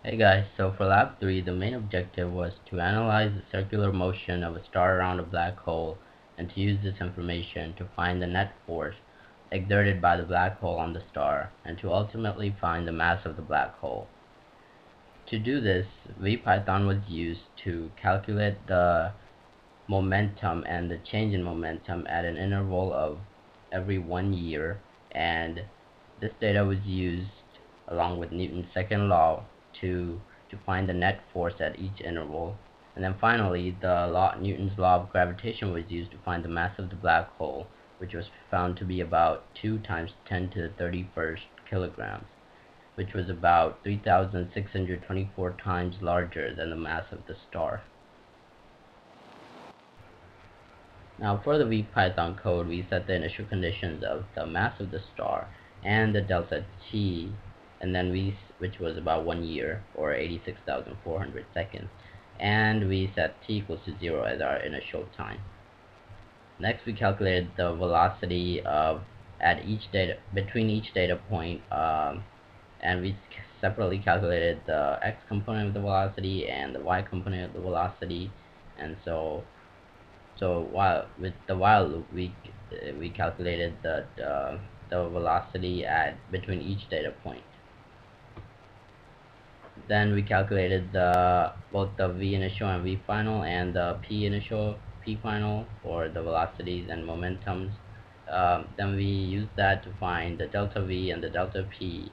Hey guys, so for lab 3, the main objective was to analyze the circular motion of a star around a black hole and to use this information to find the net force exerted by the black hole on the star and to ultimately find the mass of the black hole. To do this, VPython was used to calculate the momentum and the change in momentum at an interval of every 1 year, and this data was used along with Newton's second law to find the net force at each interval. And then finally, Newton's law of gravitation was used to find the mass of the black hole, which was found to be about 2 times 10 to the 31st kilograms, which was about 3,624 times larger than the mass of the star. Now for the VPython code, we set the initial conditions of the mass of the star and the delta T, and then which was about 1 year or 86,400 seconds, and we set T equals to 0 as our initial time. Next, we calculated the velocity of between each data point, and we separately calculated the x component of the velocity and the y component of the velocity, and so with the while loop, we calculated the velocity at between each data point. Then we calculated both the v initial and v final and the p initial, p final for the velocities and momentums. Then we used that to find the delta v and the delta p.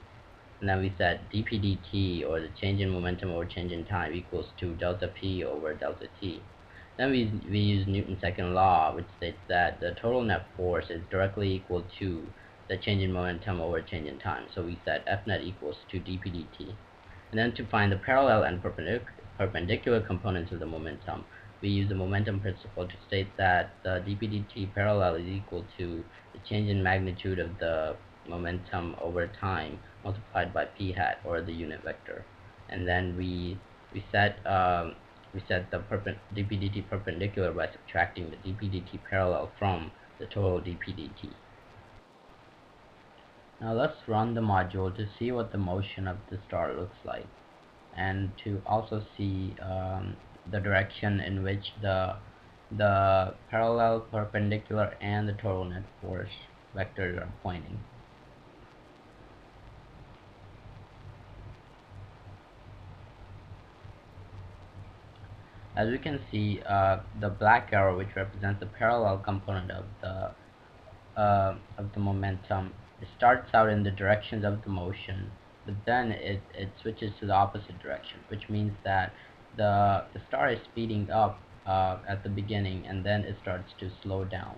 And then we set dp dt, or the change in momentum over change in time, equals to delta p over delta t. Then we use Newton's second law, which states that the total net force is directly equal to the change in momentum over change in time. So we set F net equals to dp dt. And then to find the parallel and perpendicular components of the momentum, we use the momentum principle to state that the dp dt parallel is equal to the change in magnitude of the momentum over time multiplied by p hat, or the unit vector. And then we set the dp dt perpendicular by subtracting the dp dt parallel from the total dp dt. Now let's run the module to see what the motion of the star looks like, and to also see the direction in which the parallel, perpendicular, and the total net force vectors are pointing. As we can see, the black arrow, which represents the parallel component of the momentum, it starts out in the directions of the motion, but then it switches to the opposite direction, which means that the star is speeding up at the beginning, and then it starts to slow down.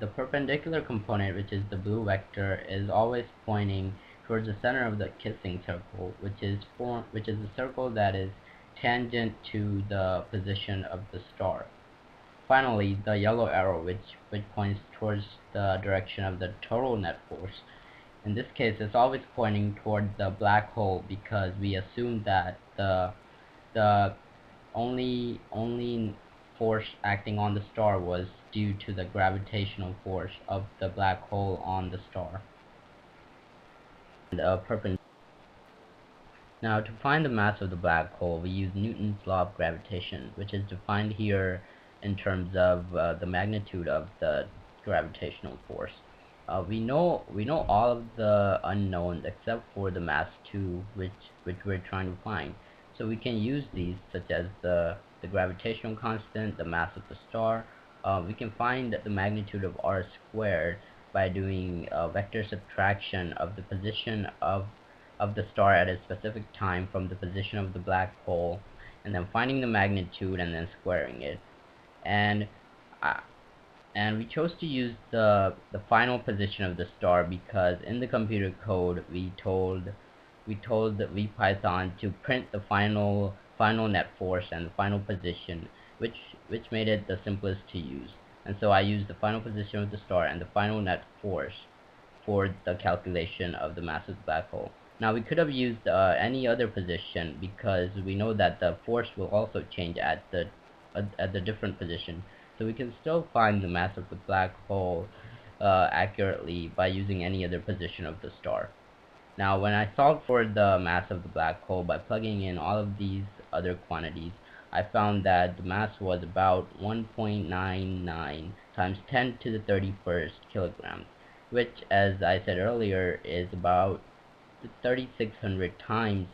The perpendicular component, which is the blue vector, is always pointing towards the center of the kissing circle, which is the circle that is tangent to the position of the star. Finally, the yellow arrow, which points towards the direction of the total net force. In this case, it's always pointing toward the black hole, because we assume that the only force acting on the star was due to the gravitational force of the black hole on the star. And now, to find the mass of the black hole, we use Newton's law of gravitation, which is defined here in terms of the magnitude of the gravitational force. We know all of the unknowns except for the mass 2, which we're trying to find. So we can use these, such as the gravitational constant, the mass of the star. We can find the magnitude of r squared by doing vector subtraction of the position of the star at a specific time from the position of the black hole, and then finding the magnitude and then squaring it. And we chose to use the final position of the star because in the computer code we told the VPython to print the final net force and the final position, which made it the simplest to use. And so I used the final position of the star and the final net force for the calculation of the mass of the black hole. Now we could have used any other position, because we know that the force will also change at the different position. So we can still find the mass of the black hole accurately by using any other position of the star. Now, when I solved for the mass of the black hole by plugging in all of these other quantities, I found that the mass was about 1.99 times 10 to the 31st kilograms, which, as I said earlier, is about 3,600 times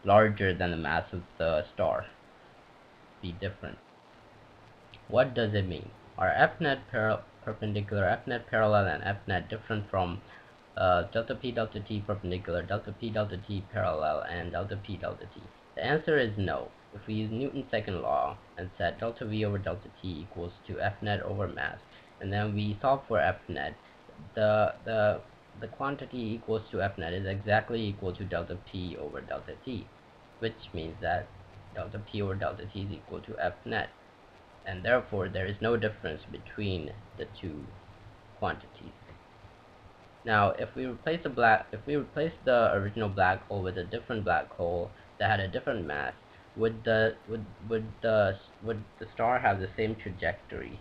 larger than the mass of the star. Be different. What does it mean? Are FNet perpendicular, FNet parallel, and FNet different from delta p delta t perpendicular, delta p delta t parallel, and delta p delta t? The answer is no. If we use Newton's second law and set delta v over delta t equals to Fnet over mass, and then we solve for Fnet, the quantity equals to Fnet is exactly equal to delta p over delta t, which means that delta p over delta t is equal to Fnet, and therefore there is no difference between the two quantities. Now, if we replace the original black hole with a different black hole that had a different mass, would the star have the same trajectory?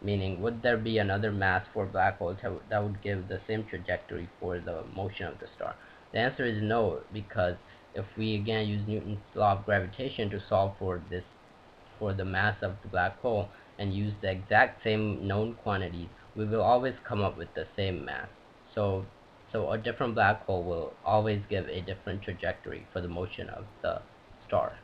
Meaning, would there be another mass for black holes that would give the same trajectory for the motion of the star? The answer is no, because if we again use Newton's law of gravitation to solve for the mass of the black hole and use the exact same known quantities, we will always come up with the same mass. So, so a different black hole will always give a different trajectory for the motion of the star.